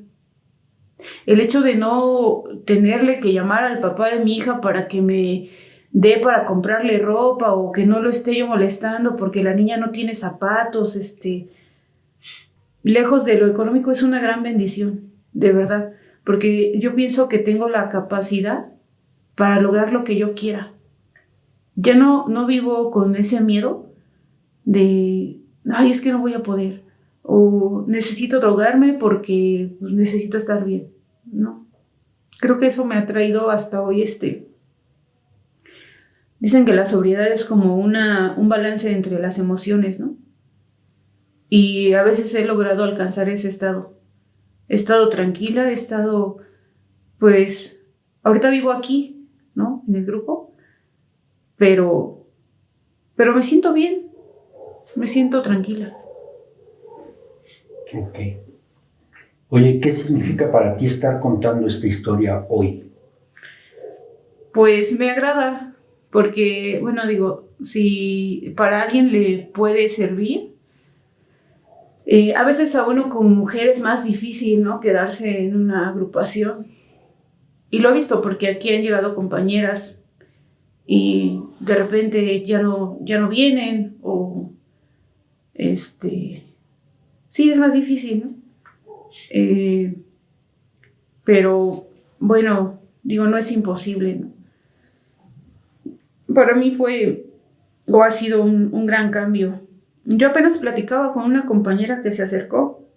El hecho de no tenerle que llamar al papá de mi hija para que me dé para comprarle ropa o que no lo esté yo molestando porque la niña no tiene zapatos, lejos de lo económico es una gran bendición, de verdad, porque yo pienso que tengo la capacidad para lograr lo que yo quiera. Ya no vivo con ese miedo de, ay, es que no voy a poder, o necesito drogarme porque pues, necesito estar bien, ¿no? Creo que eso me ha traído hasta hoy Dicen que la sobriedad es como un balance entre las emociones, ¿no? Y a veces he logrado alcanzar ese estado. He estado tranquila, he estado, pues, ahorita vivo aquí, ¿no? En el grupo, pero me siento bien, me siento tranquila. Ok. Oye, ¿qué significa para ti estar contando esta historia hoy? Pues me agrada, porque, bueno, digo, si para alguien le puede servir, a veces a uno como mujer es más difícil, ¿no? Quedarse en una agrupación. Y lo he visto porque aquí han llegado compañeras y de repente ya no vienen o sí es más difícil, ¿no? Pero bueno, digo, no es imposible, ¿no? Para mí ha sido un gran cambio. Yo apenas platicaba con una compañera que se acercó,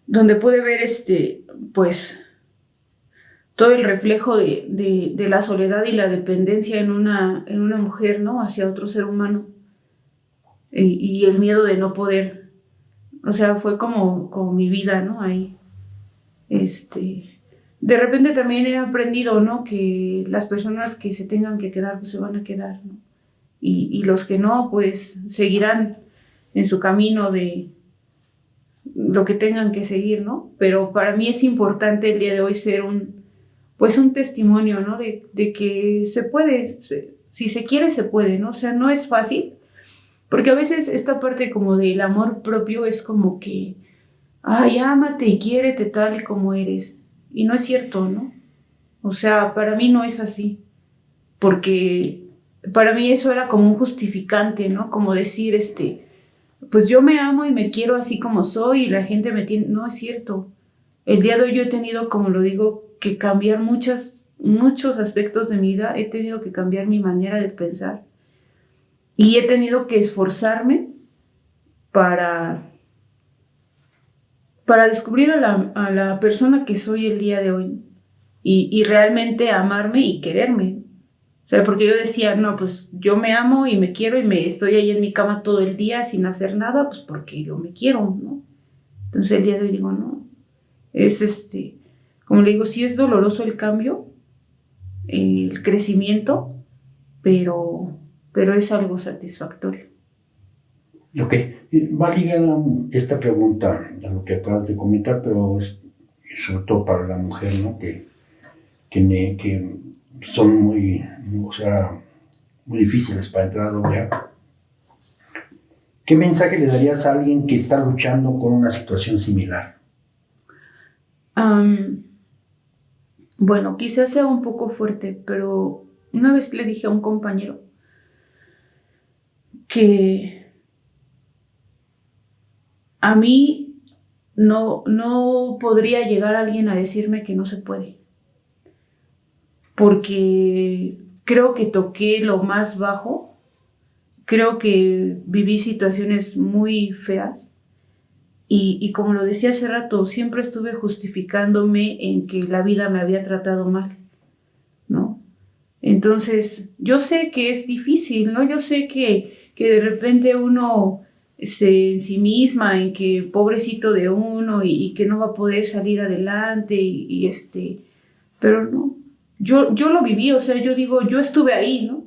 donde pude ver pues todo el reflejo de la soledad y la dependencia en una mujer, ¿no? Hacia otro ser humano. y el miedo de no poder. O sea, fue como mi vida, ¿no? Ahí. De repente también he aprendido, ¿no? Que las personas que se tengan que quedar, pues se van a quedar, ¿no? Y los que no, pues seguirán en su camino de lo que tengan que seguir, ¿no? Pero para mí es importante el día de hoy ser un testimonio, ¿no? De que se puede, si se quiere, se puede, ¿no? O sea, no es fácil, porque a veces esta parte como del amor propio es como que, ay, ámate y quiérete tal y como eres. Y no es cierto, ¿no? O sea, para mí no es así, porque para mí eso era como un justificante, ¿no? Como decir, pues yo me amo y me quiero así como soy y la gente me tiene... No es cierto. El día de hoy yo he tenido, como lo digo, que cambiar muchos aspectos de mi vida. He tenido que cambiar mi manera de pensar y he tenido que esforzarme para descubrir a la persona que soy el día de hoy y realmente amarme y quererme. O sea, porque yo decía, no, pues yo me amo y me quiero y me estoy ahí en mi cama todo el día sin hacer nada, pues porque yo me quiero, ¿no? Entonces el día de hoy digo, no, es como le digo, sí es doloroso el cambio, el crecimiento, pero es algo satisfactorio. Ok, va ligada esta pregunta a lo que acabas de comentar, pero es sobre todo para la mujer, ¿no? Que son muy, o sea, muy difíciles para entrar a doble. ¿Qué mensaje le darías a alguien que está luchando con una situación similar? Bueno, quizás sea un poco fuerte, pero una vez le dije a un compañero que a mí no podría llegar alguien a decirme que no se puede, porque creo que toqué lo más bajo, creo que viví situaciones muy feas y como lo decía hace rato, siempre estuve justificándome en que la vida me había tratado mal, ¿no? Entonces, yo sé que es difícil, ¿no? Yo sé que de repente uno en sí misma, en que pobrecito de uno y que no va a poder salir adelante pero no, yo lo viví, o sea, yo digo, yo estuve ahí, ¿no?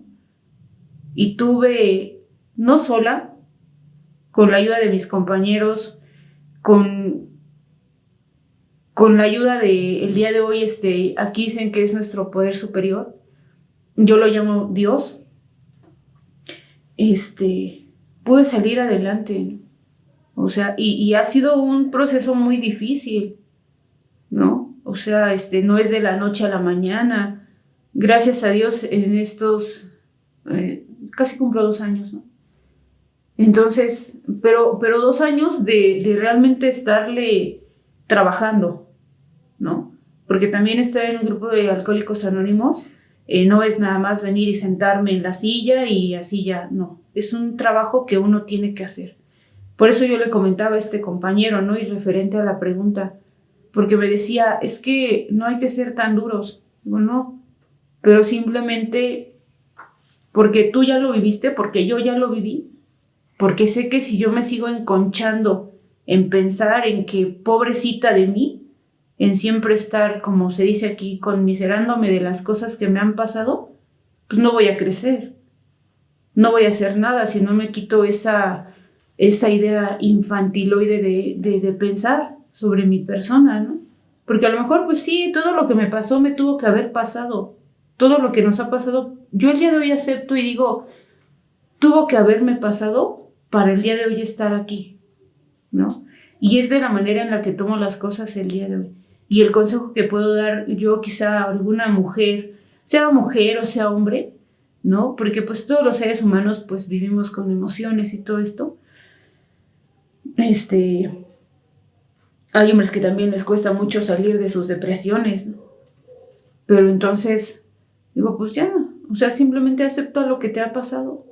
Y tuve, no sola, con la ayuda de mis compañeros, con la ayuda de, el día de hoy, aquí dicen que es nuestro poder superior, yo lo llamo Dios, pude salir adelante, o sea, y ha sido un proceso muy difícil, ¿no? O sea, no es de la noche a la mañana. Gracias a Dios en estos, casi cumplo 2 años, ¿no? Entonces, pero 2 años de realmente estarle trabajando, ¿no? Porque también estar en un grupo de alcohólicos anónimos no es nada más venir y sentarme en la silla y así ya, no. Es un trabajo que uno tiene que hacer. Por eso yo le comentaba a este compañero, ¿no? Y referente a la pregunta, porque me decía, es que no hay que ser tan duros. Digo, no, pero simplemente porque tú ya lo viviste, porque yo ya lo viví, porque sé que si yo me sigo enconchando en pensar en que pobrecita de mí, en siempre estar, como se dice aquí, conmiserándome de las cosas que me han pasado, pues no voy a crecer, no voy a hacer nada si no me quito esa idea infantiloide de pensar sobre mi persona, ¿no? Porque a lo mejor, pues sí, todo lo que me pasó me tuvo que haber pasado, todo lo que nos ha pasado, yo el día de hoy acepto y digo, tuvo que haberme pasado para el día de hoy estar aquí, ¿no? Y es de la manera en la que tomo las cosas el día de hoy. Y el consejo que puedo dar yo quizá a alguna mujer o sea hombre, ¿no? Porque pues todos los seres humanos pues vivimos con emociones y todo esto. Hay hombres que también les cuesta mucho salir de sus depresiones, ¿no? Pero entonces digo, pues ya, o sea, simplemente acepta lo que te ha pasado.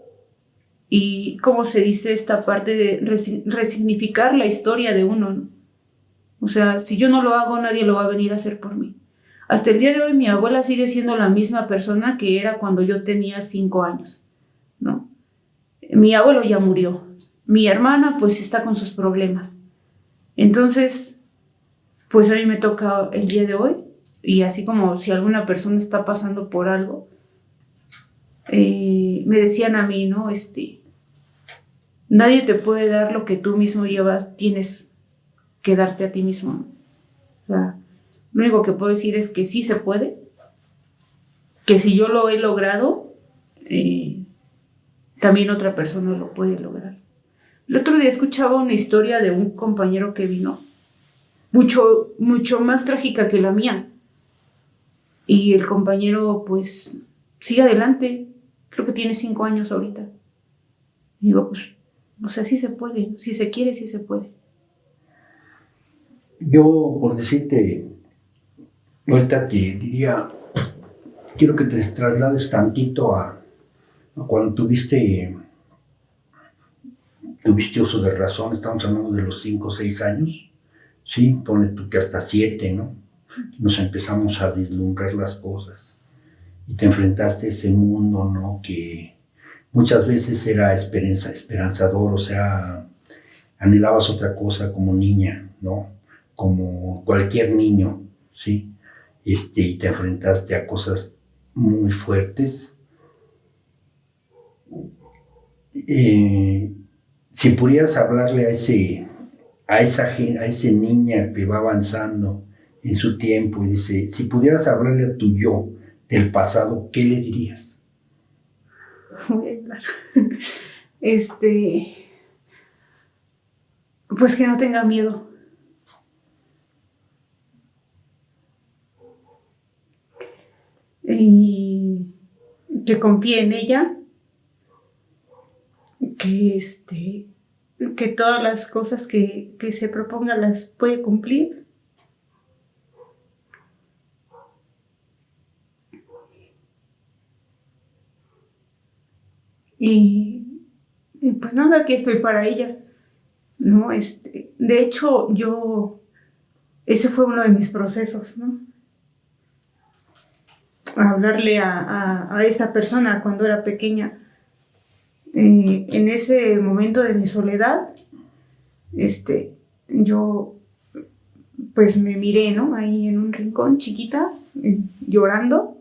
Y como se dice esta parte de resignificar la historia de uno, ¿no? O sea, si yo no lo hago, nadie lo va a venir a hacer por mí. Hasta el día de hoy mi abuela sigue siendo la misma persona que era cuando yo tenía 5 años, ¿no? Mi abuelo ya murió. Mi hermana pues está con sus problemas. Entonces, pues a mí me toca el día de hoy. Y así como si alguna persona está pasando por algo, me decían a mí, ¿no? Nadie te puede dar lo que tú mismo llevas, tienes que darte a ti mismo, ¿no? O sea, lo único que puedo decir es que sí se puede, que si yo lo he logrado, también otra persona lo puede lograr. El otro día escuchaba una historia de un compañero que vino, mucho, mucho más trágica que la mía. Y el compañero, pues, sigue adelante. Creo que tiene 5 años ahorita. Y digo, pues, o sea, sí se puede. Si se quiere, sí se puede. Yo, por decirte, ahorita te diría, quiero que te traslades tantito a cuando tuviste uso de razón, estamos hablando de los 5 o 6 años, sí, ponle tú que hasta 7, ¿no? Nos empezamos a vislumbrar las cosas y te enfrentaste a ese mundo, ¿no? Que muchas veces era esperanzador, o sea, anhelabas otra cosa como niña, ¿no? Como cualquier niño, ¿sí? Y te enfrentaste a cosas muy fuertes. Si pudieras hablarle a ese niña que va avanzando en su tiempo y dice, si pudieras hablarle a tu yo del pasado, ¿qué le dirías? Voy a llorar. Pues que no tenga miedo. Y que confíe en ella. Que todas las cosas que se proponga las puede cumplir. Y pues nada, que estoy para ella, ¿no? De hecho, ese fue uno de mis procesos, ¿no? Hablarle a esa persona cuando era pequeña. En ese momento de mi soledad, yo pues me miré, ¿no? Ahí en un rincón chiquita, llorando.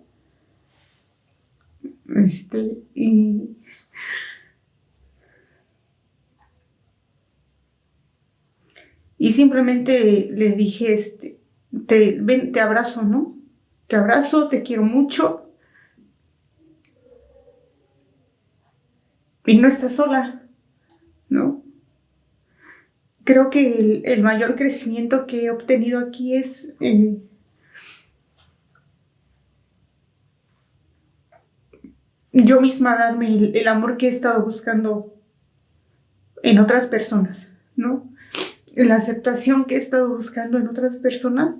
Y simplemente le dije, ven, te abrazo, ¿no? Te abrazo, te quiero mucho. Y no estás sola, ¿no? Creo que el mayor crecimiento que he obtenido aquí es yo misma darme el amor que he estado buscando en otras personas, ¿no? La aceptación que he estado buscando en otras personas,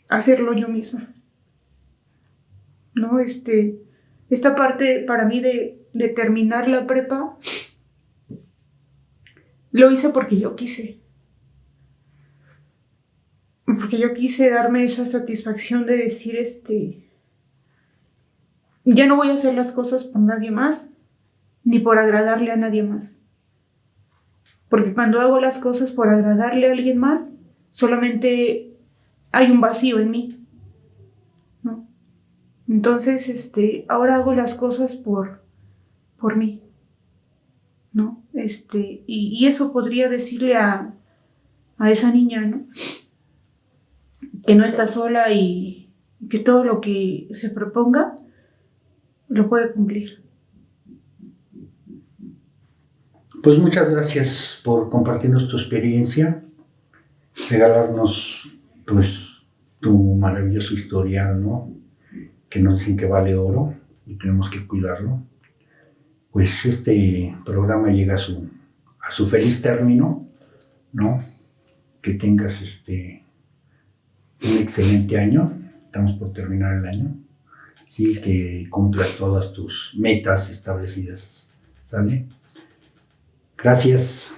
hacerlo yo misma, ¿no? Esta parte para mí de terminar la prepa, lo hice porque yo quise. Porque yo quise darme esa satisfacción de decir, ya no voy a hacer las cosas por nadie más, ni por agradarle a nadie más. Porque cuando hago las cosas por agradarle a alguien más, solamente hay un vacío en mí, ¿no? Entonces, ahora hago las cosas por mí, ¿no? Y eso podría decirle a esa niña, ¿no? Que no está sola y que todo lo que se proponga lo puede cumplir. Pues muchas gracias por compartirnos tu experiencia, regalarnos pues tu maravilloso historial, ¿no? Que nos dicen que vale oro y tenemos que cuidarlo. Pues este programa llega a su feliz término, ¿no? Que tengas un excelente año, estamos por terminar el año, sí, que cumplas todas tus metas establecidas, ¿sale? Gracias.